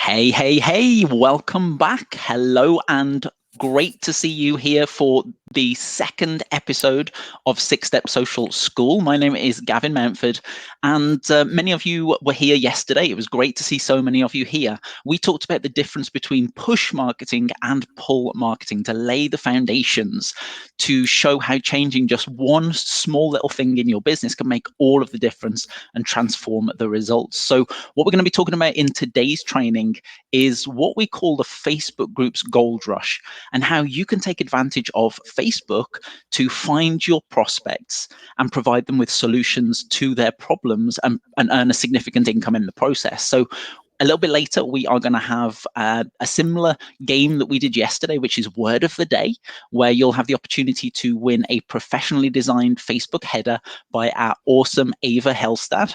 Hey, hey, hey, welcome back. Hello, and great to see you here for the second episode of Six Step Social School. My name is Gavin Mountford, and many of you were here yesterday. It was great to see so many of you here. We talked about the difference between push marketing and pull marketing to lay the foundations to show how changing just one small little thing in your business can make all of the difference and transform the results. So what we're going to be talking about in today's training is what we call the Facebook groups gold rush, and how you can take advantage of Facebook to find your prospects and provide them with solutions to their problems and earn a significant income in the process. So a little bit later, we are going to have a similar game that we did yesterday, which is Word of the Day, where you'll have the opportunity to win a professionally designed Facebook header by our awesome Ava Hellstad.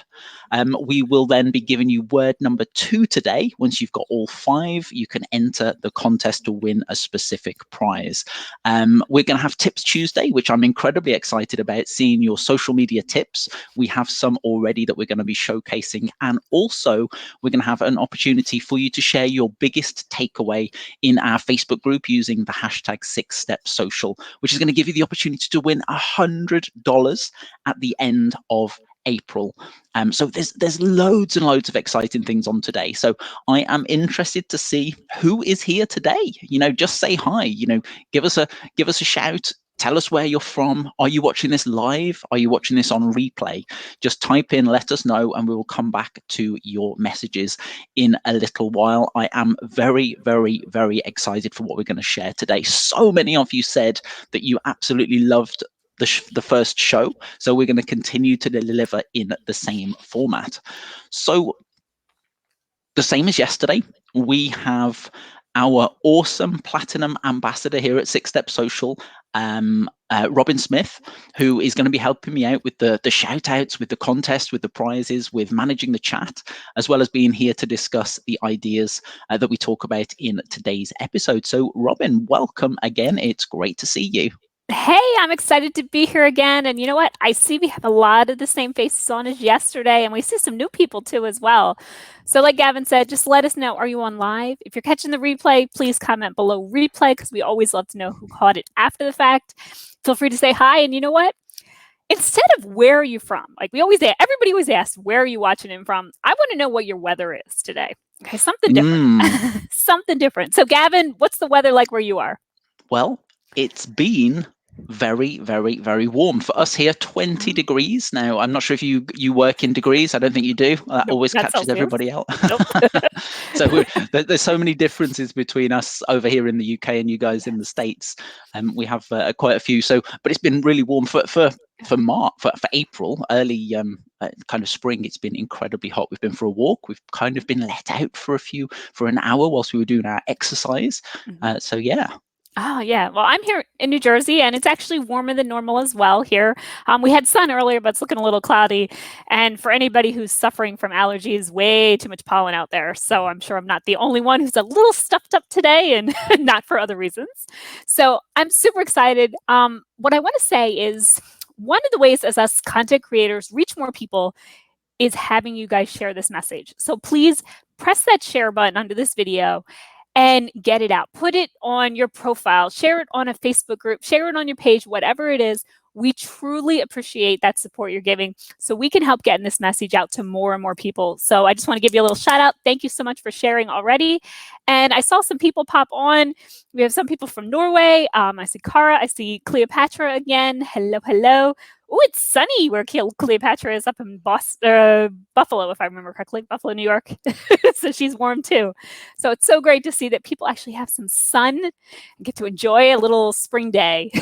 We will then be giving you word number 2 today. Once you've got all 5, you can enter the contest to win a specific prize. We're going to have Tips Tuesday, which I'm incredibly excited about, seeing your social media tips. We have some already that we're going to be showcasing, and also we're going to have an opportunity for you to share your biggest takeaway in our Facebook group using the hashtag 6stepsocial, which is going to give you the opportunity to win $100 at the end of April. So there's loads and loads of exciting things on today. So I am interested to see who is here today. Just say hi. Give us a shout. Tell us where you're from. Are you watching this live? Are you watching this on replay? Just type in, let us know, and we will come back to your messages in a little while. I am very, very, very excited for what we're going to share today. So many of you said that you absolutely loved the first show, so we're going to continue to deliver in the same format. So the same as yesterday, we have our awesome platinum ambassador here at Six Step Social, Robin Smith, who is going to be helping me out with the shout outs, with the contest, with the prizes, with managing the chat, as well as being here to discuss the ideas that we talk about in today's episode. So Robin, welcome again. It's great to see you. Hey, I'm excited to be here again. And you know what? I see we have a lot of the same faces on as yesterday, and we see some new people too as well. So like Gavin said, just let us know, are you on live? If you're catching the replay, please comment below replay, because we always love to know who caught it after the fact. Feel free to say hi. And you know what? Instead of where are you from, like everybody always asks, where are you watching in from? I want to know what your weather is today. Okay, something different. Something different. So Gavin, what's the weather like where you are? Well, it's been very, very, very warm for us here. 20 degrees now. I'm not sure if you work in degrees. I don't think you do. That always catches Celsius. Everybody out. Nope. So there's so many differences between us over here in the UK and you guys in the States. We have quite a few. But it's been really warm for March, for April, early kind of spring. It's been incredibly hot. We've been for a walk. We've kind of been let out for an hour whilst we were doing our exercise. So yeah. Oh, yeah. Well, I'm here in New Jersey, and it's actually warmer than normal as well here. We had sun earlier, but it's looking a little cloudy. And for anybody who's suffering from allergies, way too much pollen out there. So I'm sure I'm not the only one who's a little stuffed up today, and not for other reasons. So I'm super excited. What I want to say is one of the ways as us content creators reach more people is having you guys share this message. So please press that share button under this video and get it out. Put it on your profile, share it on a Facebook group, share it on your page, whatever it is. We truly appreciate that support you're giving so we can help getting this message out to more and more people. So I just want to give you a little shout out. Thank you so much for sharing already. And I saw some people pop on. We have some people from Norway. I see Cara. I see Cleopatra again. Hello, hello. Oh, it's sunny where Cleopatra is, up in Buffalo, if I remember correctly, Buffalo, New York. So she's warm too. So it's so great to see that people actually have some sun and get to enjoy a little spring day.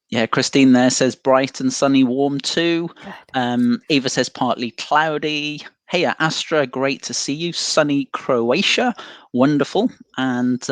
Yeah, Christine there says bright and sunny, warm too. Eva says partly cloudy. Hey, Astra, great to see you. Sunny Croatia, wonderful. And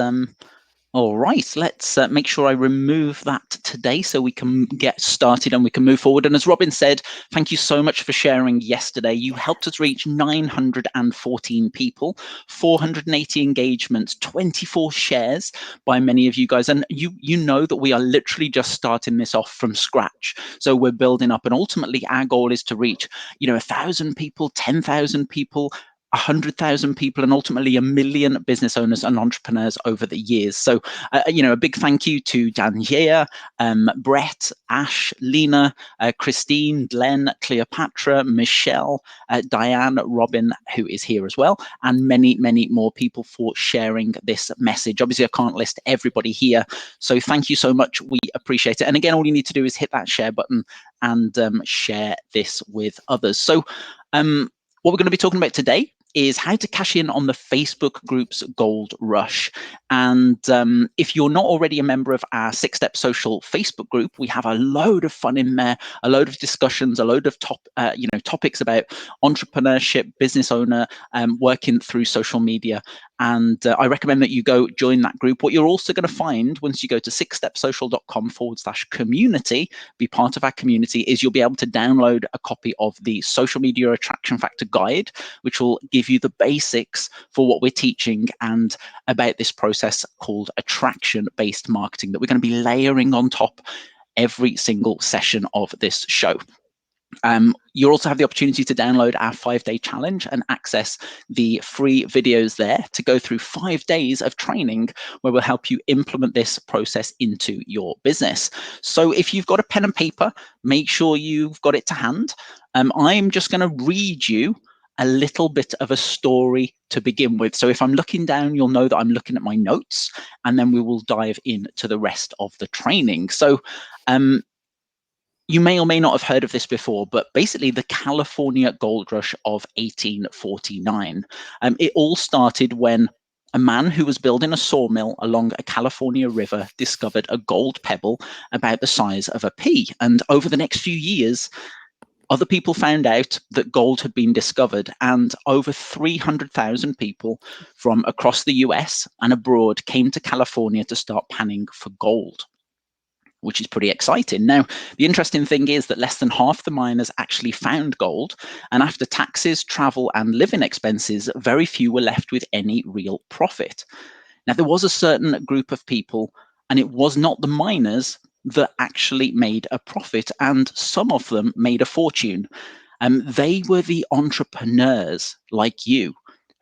all right, let's make sure I remove that today so we can get started and we can move forward. And as Robin said, thank you so much for sharing yesterday. You helped us reach 914 people, 480 engagements, 24 shares by many of you guys. And you know that we are literally just starting this off from scratch. So we're building up, and ultimately our goal is to reach, 1,000 people, 10,000 people, 100,000 people and ultimately 1 million business owners and entrepreneurs over the years. So, a big thank you to Daniela, Brett, Ash, Lena, Christine, Glenn, Cleopatra, Michelle, Diane, Robin, who is here as well, and many, many more people for sharing this message. Obviously, I can't list everybody here, so thank you so much. We appreciate it. And again, all you need to do is hit that share button and share this with others. So, what we're going to be talking about today is how to cash in on the Facebook group's gold rush. And if you're not already a member of our 6-Step Social Facebook group, we have a load of fun in there, a load of discussions, a load of topics about entrepreneurship, business owner, working through social media. And I recommend that you go join that group. What you're also going to find once you go to 6stepsocial.com/community, be part of our community, is you'll be able to download a copy of the Social Media Attraction Factor Guide, which will give you the basics for what we're teaching and about this process called attraction-based marketing that we're going to be layering on top every single session of this show. You'll also have the opportunity to download our 5-day challenge and access the free videos there to go through 5 days of training where we'll help you implement this process into your business. So if you've got a pen and paper, make sure you've got it to hand. I'm just going to read you a little bit of a story to begin with. So if I'm looking down, you'll know that I'm looking at my notes, and then we will dive into the rest of the training. So you may or may not have heard of this before, but basically the California gold rush of 1849. It all started when a man who was building a sawmill along a California river discovered a gold pebble about the size of a pea. And over the next few years, other people found out that gold had been discovered, and over 300,000 people from across the US and abroad came to California to start panning for gold, which is pretty exciting. Now, the interesting thing is that less than half the miners actually found gold, and after taxes, travel, and living expenses, very few were left with any real profit. Now, there was a certain group of people, and it was not the miners that actually made a profit, and some of them made a fortune. They were the entrepreneurs like you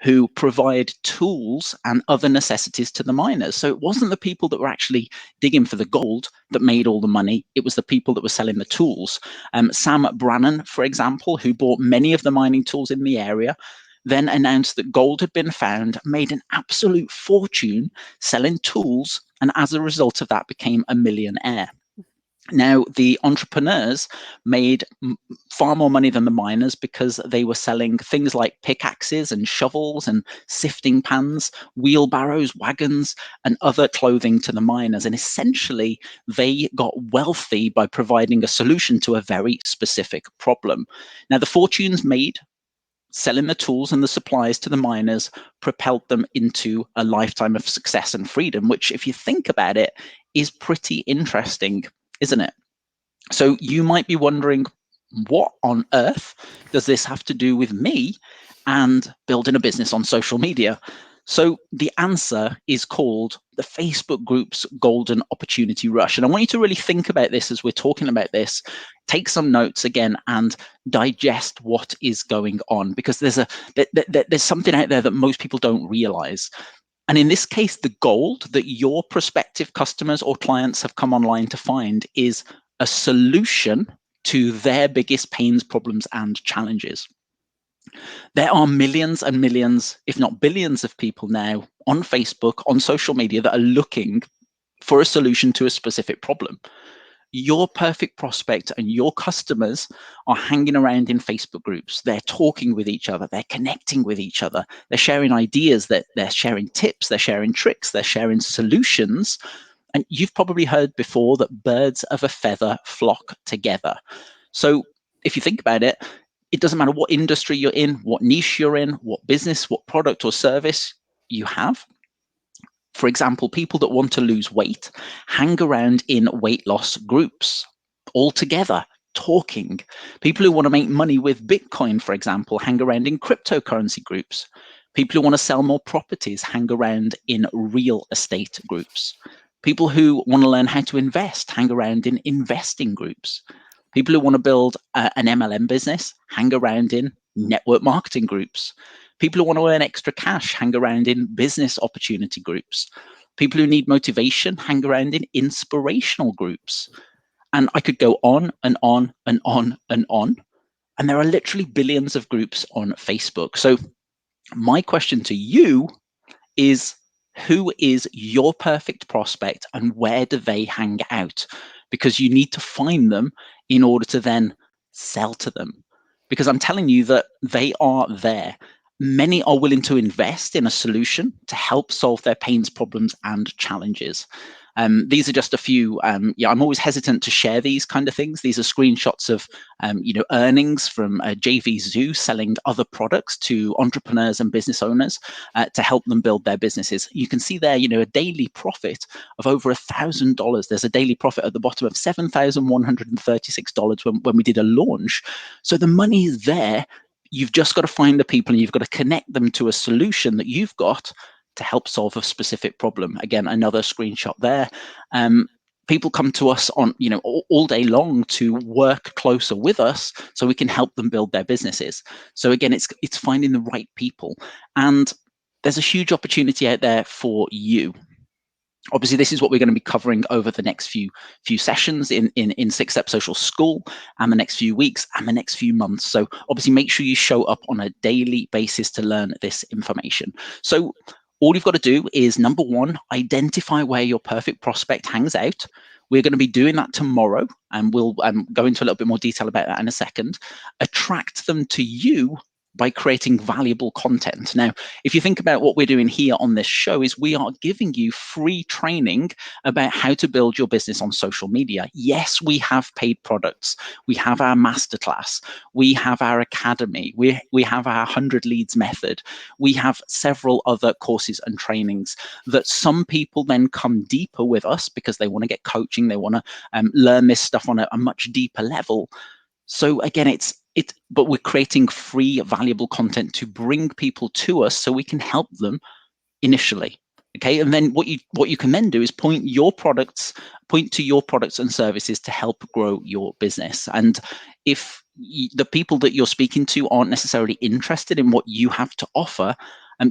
who provide tools and other necessities to the miners. So it wasn't the people that were actually digging for the gold that made all the money. It was the people that were selling the tools. Sam Brannan, for example, who bought many of the mining tools in the area, then announced that gold had been found, made an absolute fortune selling tools, and as a result of that became a millionaire. Now, the entrepreneurs made far more money than the miners because they were selling things like pickaxes and shovels and sifting pans, wheelbarrows, wagons, and other clothing to the miners. And essentially, they got wealthy by providing a solution to a very specific problem. Now, the fortunes made selling the tools and the supplies to the miners propelled them into a lifetime of success and freedom, which, if you think about it, is pretty interesting, isn't it? So you might be wondering, what on earth does this have to do with me and building a business on social media? So the answer is called the Facebook group's golden opportunity rush. And I want you to really think about this as we're talking about this. Take some notes again and digest what is going on, because there's something out there that most people don't realize. And in this case, the gold that your prospective customers or clients have come online to find is a solution to their biggest pains, problems, and challenges. There are millions and millions, if not billions, of people now on Facebook, on social media, that are looking for a solution to a specific problem. Your perfect prospect and your customers are hanging around in Facebook groups. They're talking with each other. They're connecting with each other. They're sharing ideas. They're sharing tips. They're sharing tricks. They're sharing solutions. And you've probably heard before that birds of a feather flock together. So if you think about it, it doesn't matter what industry you're in, what niche you're in, what business, what product or service you have. For example, people that want to lose weight hang around in weight loss groups all together, talking. People who want to make money with Bitcoin, for example, hang around in cryptocurrency groups. People who want to sell more properties hang around in real estate groups. People who want to learn how to invest hang around in investing groups. People who want to build an MLM business hang around in network marketing groups. People who want to earn extra cash hang around in business opportunity groups. People who need motivation hang around in inspirational groups. And I could go on and on and on and on. And there are literally billions of groups on Facebook. So my question to you is, who is your perfect prospect and where do they hang out? Because you need to find them in order to then sell to them. Because I'm telling you that they are there. Many are willing to invest in a solution to help solve their pains, problems, and challenges. These are just a few. I'm always hesitant to share these kind of things. These are screenshots of, earnings from JV Zoo selling other products to entrepreneurs and business owners to help them build their businesses. You can see there, a daily profit of over $1,000. There's a daily profit at the bottom of $7,136 when we did a launch. So the money is there. You've just got to find the people and you've got to connect them to a solution that you've got to help solve a specific problem. Again, another screenshot there. People come to us on, all day long to work closer with us so we can help them build their businesses. So again, it's finding the right people. And there's a huge opportunity out there for you. Obviously, this is what we're going to be covering over the next few sessions in 6 Step Social School and the next few weeks and the next few months. So obviously, make sure you show up on a daily basis to learn this information. So all you've got to do is, number one, identify where your perfect prospect hangs out. We're going to be doing that tomorrow, and we'll go into a little bit more detail about that in a second. Attract them to you by creating valuable content. Now, if you think about what we're doing here on this show, is we are giving you free training about how to build your business on social media. Yes, we have paid products. We have our masterclass. We have our academy. We have our 100 leads method. We have several other courses and trainings that some people then come deeper with us because they want to get coaching. They want to learn this stuff on a much deeper level. So again, but we're creating free, valuable content to bring people to us so we can help them initially. Okay, and then what you can then do is point to your products and services to help grow your business. And if the people that you're speaking to aren't necessarily interested in what you have to offer,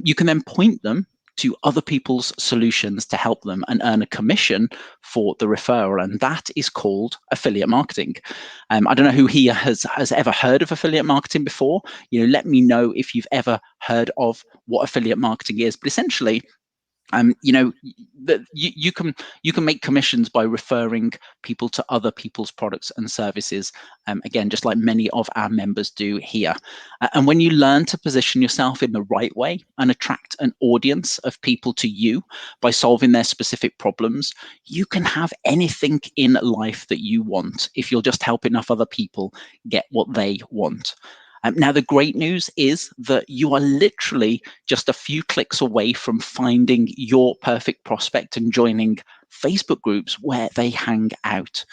you can then point them to other people's solutions to help them and earn a commission for the referral. And that is called affiliate marketing. I don't know who here has ever heard of affiliate marketing before. Let me know if you've ever heard of what affiliate marketing is. But essentially, you can make commissions by referring people to other people's products and services, again, just like many of our members do here. And when you learn to position yourself in the right way and attract an audience of people to you by solving their specific problems, you can have anything in life that you want if you'll just help enough other people get what they want. Now, the great news is that you are literally just a few clicks away from finding your perfect prospect and joining Facebook groups where they hang out.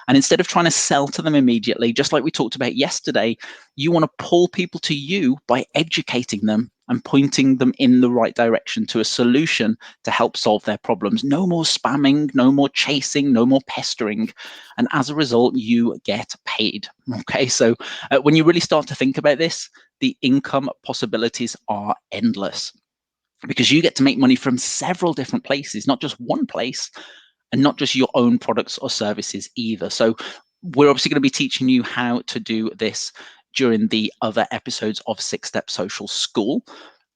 And instead of trying to sell to them immediately, just like we talked about yesterday, you want to pull people to you by educating them and pointing them in the right direction to a solution to help solve their problems. No more spamming, no more chasing, no more pestering. And as a result, you get paid. Okay, so when you really start to think about this, the income possibilities are endless because you get to make money from several different places, not just one place, and not just your own products or services either. So we're obviously going to be teaching you how to do this during the other episodes of 6 Step Social School.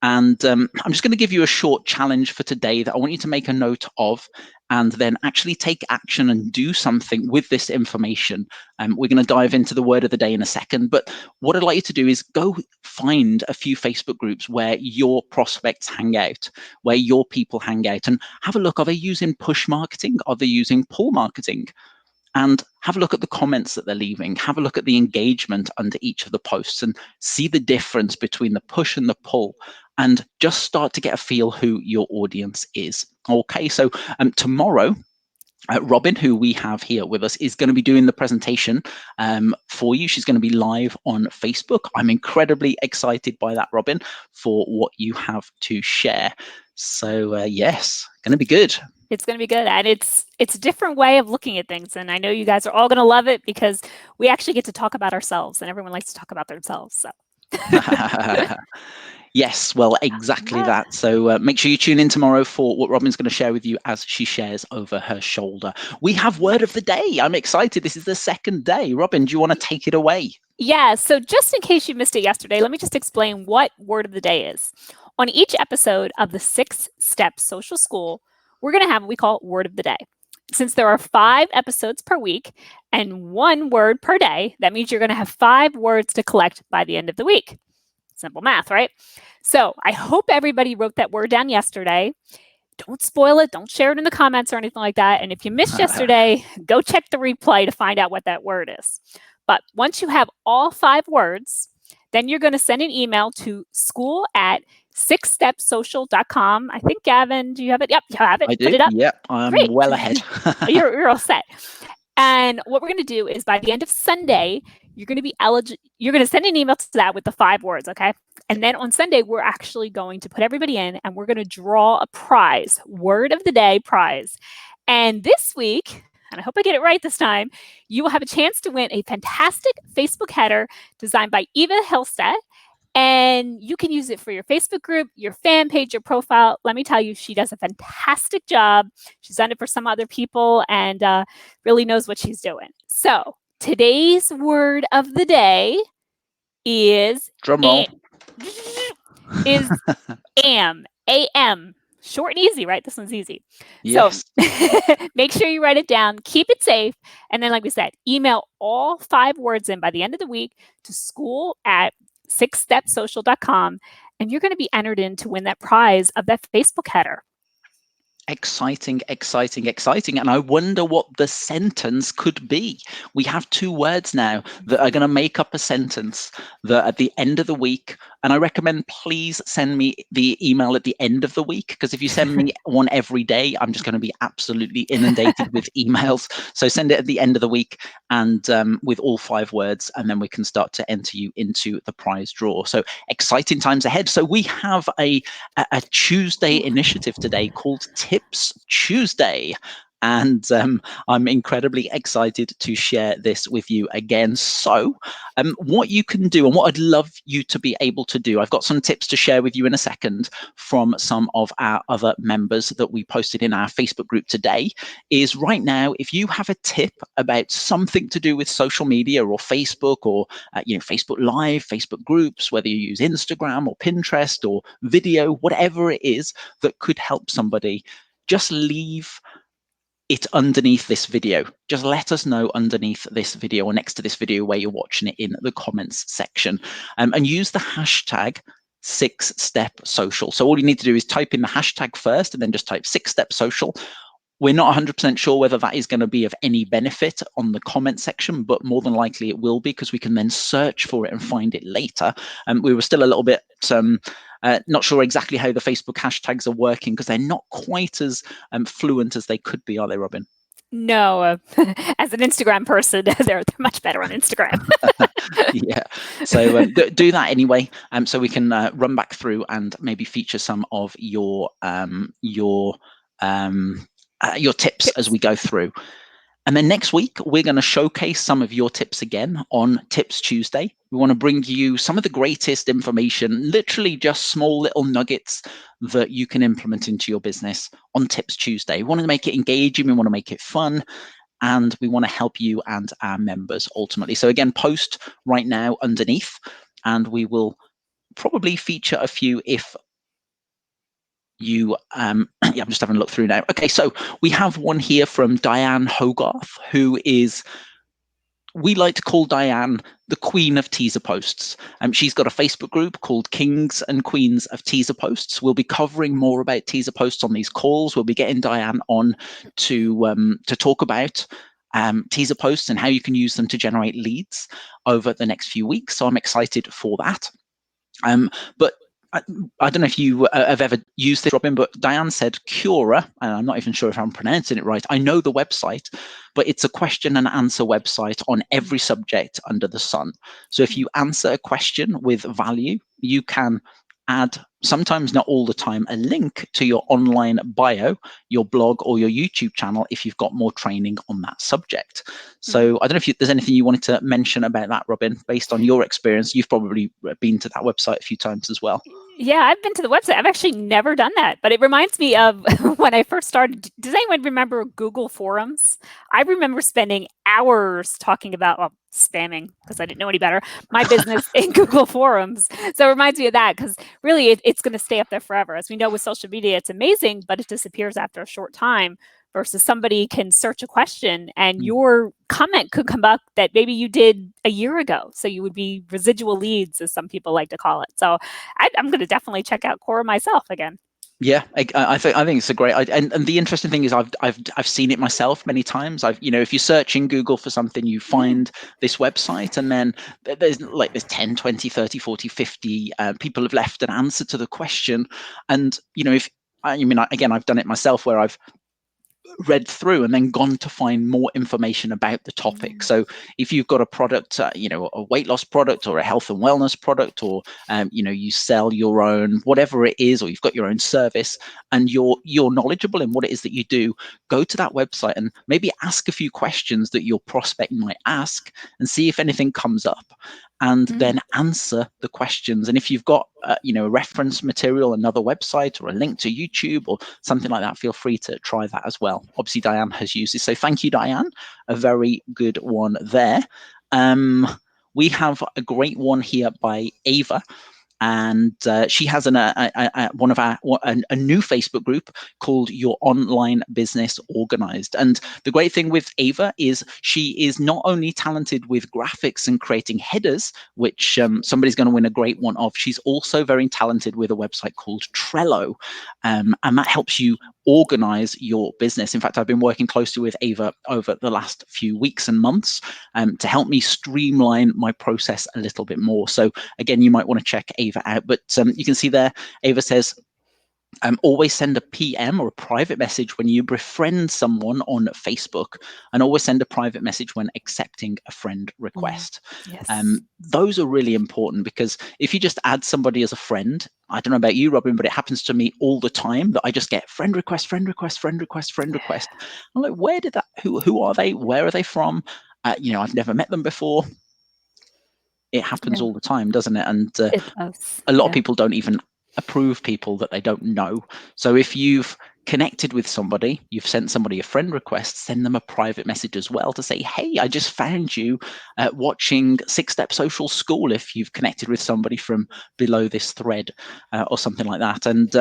And I'm just going to give you a short challenge for today that I want you to make a note of and then actually take action and do something with this information. We're going to dive into the word of the day in a second. But what I'd like you to do is go find a few Facebook groups where your prospects hang out, where your people hang out, and have a look. Are they using push marketing? Are they using pull marketing? And have a look at the comments that they're leaving. Have a look at the engagement under each of the posts and see the difference between the push and the pull, and just start to get a feel who your audience is. Okay, so tomorrow, Robin, who we have here with us, is going to be doing the presentation for you. She's going to be live on Facebook. I'm incredibly excited by that, Robin, for what you have to share. So yes, going to be good. It's going to be good. And it's a different way of looking at things. And I know you guys are all going to love it because we actually get to talk about ourselves, and everyone likes to talk about themselves. So Yes, well, exactly that. So make sure you tune in tomorrow for what Robin's going to share with you as she shares over her shoulder. We have word of the day. I'm excited. This is the second day. Robin, do you want to take it away? Yeah, so just in case you missed it yesterday, let me just explain what word of the day is. On each episode of the 6-Step Social School, we're going to have what we call word of the day. Since there are 5 episodes per week and 1 word per day, that means you're going to have 5 words to collect by the end of the week. Simple math, right? So I hope everybody wrote that word down yesterday. Don't spoil it. Don't share it in the comments or anything like that. And if you missed yesterday, go check the replay to find out what that word is. But once you have all 5 words, then you're going to send an email to school@sixstepsocial.com. I think, Gavin, do you have it? Yep, you have it. I do. Put it up. Yep, I'm Great. well ahead. You're all set. And what we're going to do is by the end of Sunday, you're going to be eligible. You're going to send an email to that with the 5 words, okay? And then on Sunday, we're actually going to put everybody in and we're going to draw a prize, word of the day prize. And this week, and I hope I get it right this time, you will have a chance to win a fantastic Facebook header designed by Eva Hillstead. And you can use it for your Facebook group, your fan page, your profile. Let me tell you, she does a fantastic job. She's done it for some other people and really knows what she's doing. So today's word of the day is Drum roll. Is am. Short and easy, right? This one's easy. Yes. So make sure you write it down, keep it safe. And then, like we said, email all 5 words in by the end of the week to school@sixstepsocial.com. And you're going to be entered in to win that prize of that Facebook header. Exciting, exciting, exciting. And I wonder what the sentence could be. We have 2 words now that are going to make up a sentence that at the end of the week, and I recommend please send me the email at the end of the week, because if you send me one every day, I'm just going to be absolutely inundated with emails. So send it at the end of the week and with all 5 words, and then we can start to enter you into the prize draw. So exciting times ahead. So we have a Tuesday initiative today called Tips Tuesday. And I'm incredibly excited to share this with you again. So what you can do and what I'd love you to be able to do, I've got some tips to share with you in a second from some of our other members that we posted in our Facebook group today, is right now, if you have a tip about something to do with social media or Facebook or Facebook Live, Facebook groups, whether you use Instagram or Pinterest or video, whatever it is that could help somebody, just leave it underneath this video. Just let us know underneath this video or next to this video where you're watching it in the comments section, and use the hashtag 6stepsocial. So all you need to do is type in the hashtag first and then just type 6stepsocial. We're not 100% sure whether that is going to be of any benefit on the comment section, but more than likely it will be, because we can then search for it and find it later. We were still a little bit not sure exactly how the Facebook hashtags are working, because they're not quite as fluent as they could be, are they, Robin? No, as an Instagram person, they're much better on Instagram. Yeah, so do that anyway, so we can run back through and maybe feature some of your tips as we go through. And then next week, we're going to showcase some of your tips again on Tips Tuesday. We want to bring you some of the greatest information, literally just small little nuggets that you can implement into your business on Tips Tuesday. We want to make it engaging. We want to make it fun. And we want to help you and our members ultimately. So again, post right now underneath, and we will probably feature a few if you I'm just having a look through now. Okay, so we have one here from Diane Hogarth, who is, we like to call Diane the queen of teaser posts. She's got a Facebook group called Kings and Queens of Teaser Posts. We'll be covering more about teaser posts on these calls. We'll be getting Diane on to talk about teaser posts and how you can use them to generate leads over the next few weeks. So I'm excited for that. But I don't know if you have ever used this, Robin, but Diane said Cura, and I'm not even sure if I'm pronouncing it right. I know the website, but it's a question and answer website on every subject under the sun. So if you answer a question with value, you can add, sometimes not all the time, a link to your online bio, your blog, or your YouTube channel if you've got more training on that subject. So I don't know if there's anything you wanted to mention about that, Robin, based on your experience. You've probably been to that website a few times as well. Yeah, I've been to the website. I've actually never done that, but it reminds me of when I first started. Does anyone remember Google Forums? I remember spending hours talking about, well, spamming, because I didn't know any better, my business in Google Forums. So it reminds me of that, because really it's going to stay up there forever. As we know with social media, it's amazing, but it disappears after a short time. Versus somebody can search a question and your comment could come up that maybe you did a year ago. So you would be residual leads, as some people like to call it. So I'm going to definitely check out Quora myself again. Yeah, I think it's a great idea. And the interesting thing is I've seen it myself many times. If you search in Google for something, you find this website, and then there's 10, 20, 30, 40, 50 people have left an answer to the question. And again, I've done it myself where I've read through and then gone to find more information about the topic. So if you've got a product, a weight loss product or a health and wellness product, or you sell your own whatever it is, or you've got your own service, and you're knowledgeable in what it is that you do, go to that website and maybe ask a few questions that your prospect might ask and see if anything comes up, and then answer the questions. And if you've got a reference material, another website, or a link to YouTube or something like that, feel free to try that as well. Obviously, Diane has used this, so thank you, Diane. A very good one there. We have a great one here by Ava. And she has a new Facebook group called Your Online Business Organized. And the great thing with Ava is she is not only talented with graphics and creating headers, which somebody's going to win a great one of, she's also very talented with a website called Trello. And that helps you organize your business. In fact, I've been working closely with Ava over the last few weeks and months to help me streamline my process a little bit more. So again, you might want to check Ava out, but you can see there, Ava says, always send a PM or a private message when you befriend someone on Facebook, and always send a private message when accepting a friend request. Yes. Those are really important, because if you just add somebody as a friend, I don't know about you, Robin, but it happens to me all the time that I just get friend request, friend request, friend request, friend request. I'm like, where did that, who are they? Where are they from? I've never met them before. It happens all the time, doesn't it? And It does. a lot of people don't even approve people that they don't know. So if you've connected with somebody, you've sent somebody a friend request, send them a private message as well to say, hey, I just found you watching 6-Step Social School, if you've connected with somebody from below this thread or something like that. And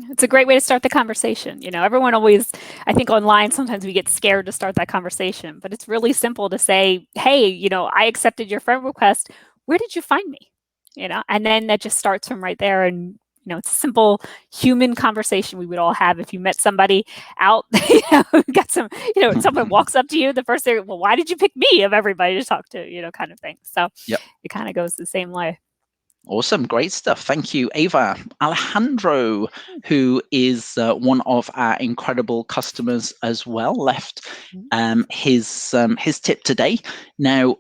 it's a great way to start the conversation. Everyone always, I think online, sometimes we get scared to start that conversation, but it's really simple to say, hey, I accepted your friend request. Where did you find me? And then that just starts from right there. And, it's a simple human conversation we would all have if you met somebody out, got some, someone walks up to you, the first thing, well, why did you pick me of everybody to talk to, kind of thing. So It kind of goes the same way. Awesome. Great stuff. Thank you, Ava. Alejandro, who is one of our incredible customers as well, left his tip today. Now,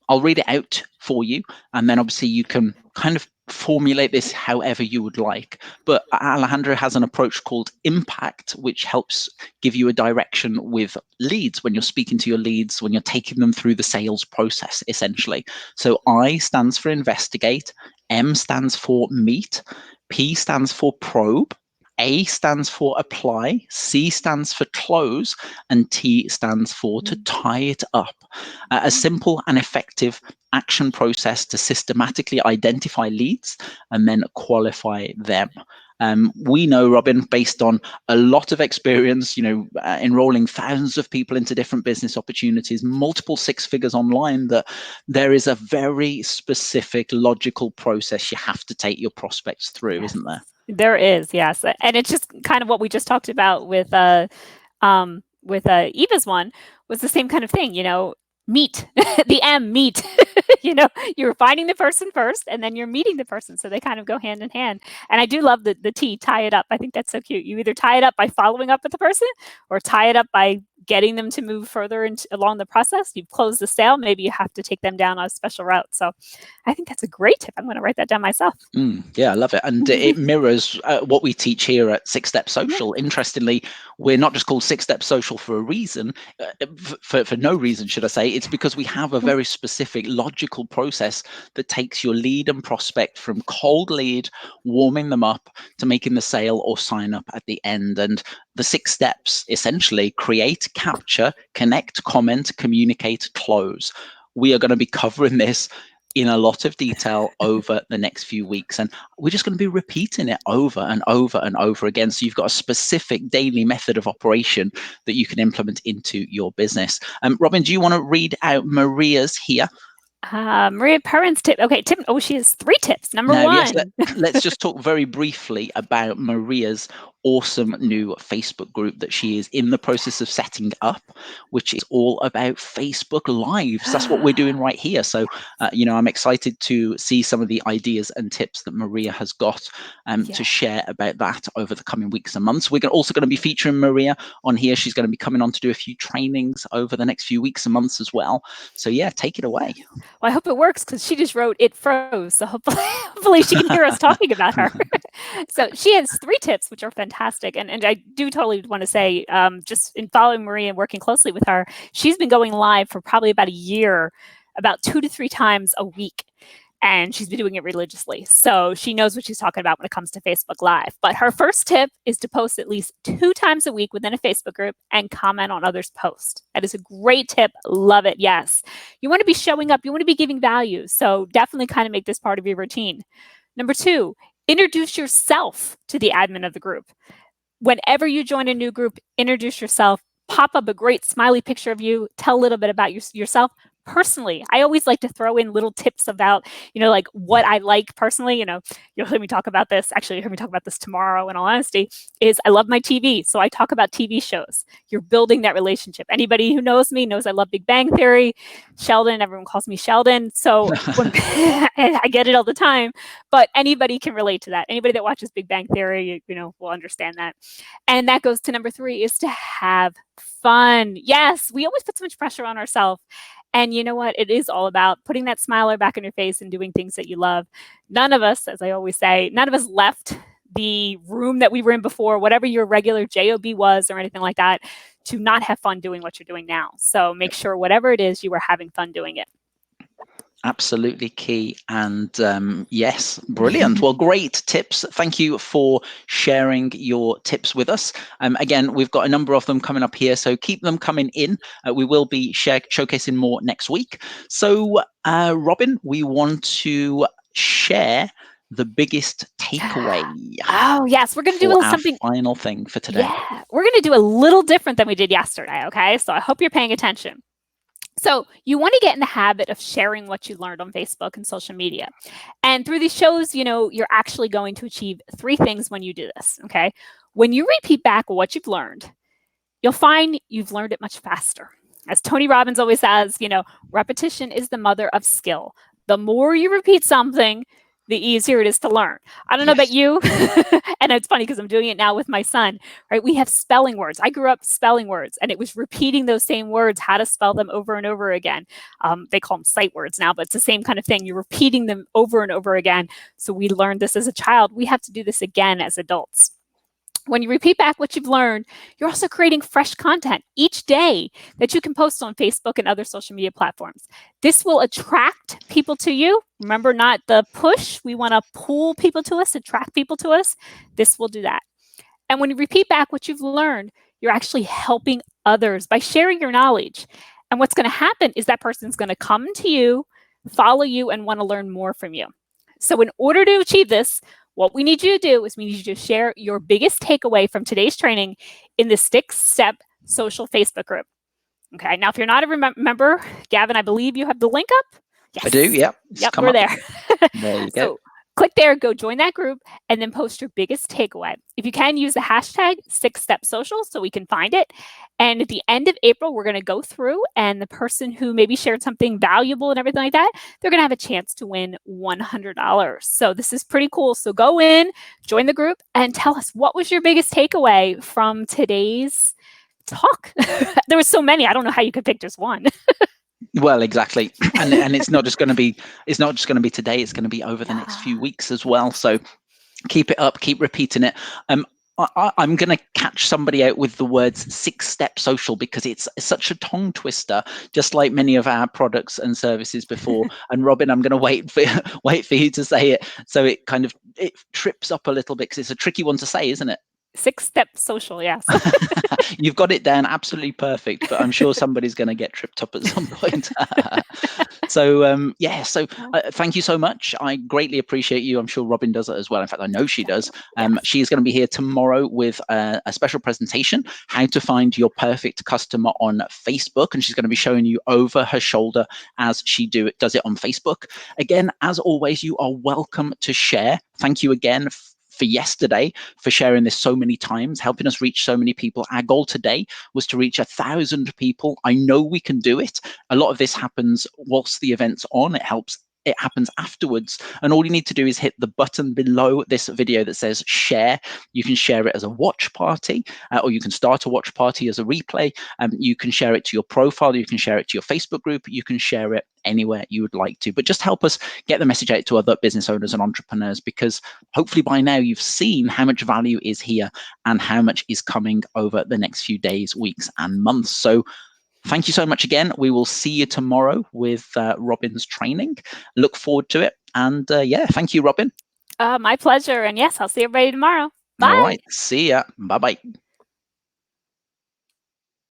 I'll read it out for you, and then obviously you can kind of formulate this however you would like. But Alejandro has an approach called Impact, which helps give you a direction with leads when you're speaking to your leads, when you're taking them through the sales process, essentially. So I stands for investigate, M stands for meet, P stands for probe, A stands for apply, C stands for close, and T stands for to tie it up. A simple and effective action process to systematically identify leads and then qualify them. We know, Robin, based on a lot of experience, enrolling thousands of people into different business opportunities, multiple 6 figures online, that there is a very specific logical process you have to take your prospects through, isn't there? There is, yes. And it's just kind of what we just talked about with Eva's one, was the same kind of thing, meet, the M, meet. You're finding the person first, and then you're meeting the person. So they kind of go hand in hand. And I do love the T, tie it up. I think that's so cute. You either tie it up by following up with the person, or tie it up by getting them to move further along the process. You've closed the sale, maybe you have to take them down on a special route. So I think that's a great tip. I'm going to write that down myself. Yeah, I love it. And it mirrors what we teach here at Six Step Social. Interestingly, we're not just called Six Step Social for a reason, for no reason, should I say. It's because we have a very specific logical process that takes your lead and prospect from cold lead, warming them up, to making the sale or sign up at the end. And the 6 steps essentially: create, capture, connect, comment, communicate, close. We are going to be covering this in a lot of detail over the next few weeks, and we're just going to be repeating it over and over and over again, so you've got a specific daily method of operation that you can implement into your business. Robin, do you want to read out Maria's here? Maria Perrin's tip. Okay, tip. Oh, she has 3 tips. Number 1. Yes, let's just talk very briefly about Maria's awesome new Facebook group that she is in the process of setting up, which is all about Facebook Lives. That's what we're doing right here. So, I'm excited to see some of the ideas and tips that Maria has got to share about that over the coming weeks and months. We're also going to be featuring Maria on here. She's going to be coming on to do a few trainings over the next few weeks and months as well. So yeah, take it away. Well, I hope it works, because she just wrote "it froze," so hopefully she can hear us talking about her. So she has 3 tips, which are fantastic, and I do totally want to say, just in following Maria and working closely with her, she's been going live for probably about a year, about 2 to 3 times a week. And she's been doing it religiously. So she knows what she's talking about when it comes to Facebook Live. But her first tip is to post at least 2 times a week within a Facebook group and comment on others' posts. That is a great tip. Love it. Yes. You want to be showing up. You want to be giving value. So definitely kind of make this part of your routine. Number 2, introduce yourself to the admin of the group. Whenever you join a new group, introduce yourself. Pop up a great smiley picture of you. Tell a little bit about yourself. Personally, I always like to throw in little tips about, like what I like personally. You'll hear me talk about this. Actually, you'll hear me talk about this tomorrow, in all honesty, is I love my TV. So I talk about TV shows. You're building that relationship. Anybody who knows me knows I love Big Bang Theory. Sheldon, everyone calls me Sheldon. So I get it all the time, but anybody can relate to that. Anybody that watches Big Bang Theory, will understand that. And that goes to number 3, is to have fun. Yes, we always put so much pressure on ourselves. And you know what? It is all about putting that smiler back on your face and doing things that you love. None of us, as I always say, left the room that we were in before, whatever your regular job was or anything like that, to not have fun doing what you're doing now. So make sure whatever it is, you are having fun doing it. Absolutely key. And yes, brilliant. Well, great tips. Thank you for sharing your tips with us. Again, we've got a number of them coming up here, so keep them coming in. We will be showcasing more next week. So Robin, we want to share the biggest takeaway. Oh, yes. We're going to do something. Final thing for today. Yeah, we're going to do a little different than we did yesterday. Okay. So I hope you're paying attention. So you want to get in the habit of sharing what you learned on Facebook and social media. And through these shows, you're actually going to achieve 3 things when you do this. Okay. When you repeat back what you've learned, you'll find you've learned it much faster. As Tony Robbins always says, repetition is the mother of skill. The more you repeat something, the easier it is to learn. I don't know about you. And it's funny because I'm doing it now with my son, right? We have spelling words. I grew up spelling words, and it was repeating those same words, how to spell them over and over again. They call them sight words now, but it's the same kind of thing. You're repeating them over and over again. So we learned this as a child. We have to do this again as adults. When you repeat back what you've learned, you're also creating fresh content each day that you can post on Facebook and other social media platforms. This will attract people to you. Remember, not the push. We want to pull people to us, attract people to us. This will do that. And when you repeat back what you've learned, you're actually helping others by sharing your knowledge. And what's going to happen is that person's going to come to you, follow you, and want to learn more from you. So in order to achieve this, what we need you to do is we need you to share your biggest takeaway from today's training in the 6-step social Facebook group. Okay. Now, if you're not a member, Gavin, I believe you have the link up. Yes. I do. Yep. Yep. We're there. There you go. So click there, go join that group, and then post your biggest takeaway. If you can, use the hashtag 6stepsocial so we can find it. And at the end of April, we're going to go through, and the person who maybe shared something valuable and everything like that, they're going to have a chance to win $100. So this is pretty cool. So go in, join the group, and tell us, what was your biggest takeaway from today's talk. There were so many. I don't know how you could pick just one. Well, exactly, and it's not just going to be today. It's going to be over the next few weeks as well. So keep it up, keep repeating it. I'm going to catch somebody out with the words 6-step social because it's such a tongue twister, just like many of our products and services before. And Robin, I'm going to wait for you to say it, so it trips up a little bit because it's a tricky one to say, isn't it? 6-step social, yes. You've got it down absolutely perfect, but I'm sure somebody's going to get tripped up at some point. So thank you so much. I greatly appreciate you. I'm sure Robin does it as well. In fact, I know she does. She is going to be here tomorrow with a special presentation, how to find your perfect customer on Facebook, and she's going to be showing you over her shoulder as she does it on Facebook. Again, as always, you are welcome to share. Thank you again for yesterday, for sharing this so many times, helping us reach so many people. Our goal today was to reach 1,000 people. I know we can do it. A lot of this happens whilst the event's on. It happens afterwards. And all you need to do is hit the button below this video that says share. You can share it as a watch party, or you can start a watch party as a replay. You can share it to your profile. You can share it to your Facebook group. You can share it anywhere you would like to. But just help us get the message out to other business owners and entrepreneurs, because hopefully by now you've seen how much value is here and how much is coming over the next few days, weeks, and months. So thank you so much again. We will see you tomorrow with Robin's training. Look forward to it. And thank you, Robin. My pleasure. And yes, I'll see everybody tomorrow. Bye. All right. See ya. Bye-bye.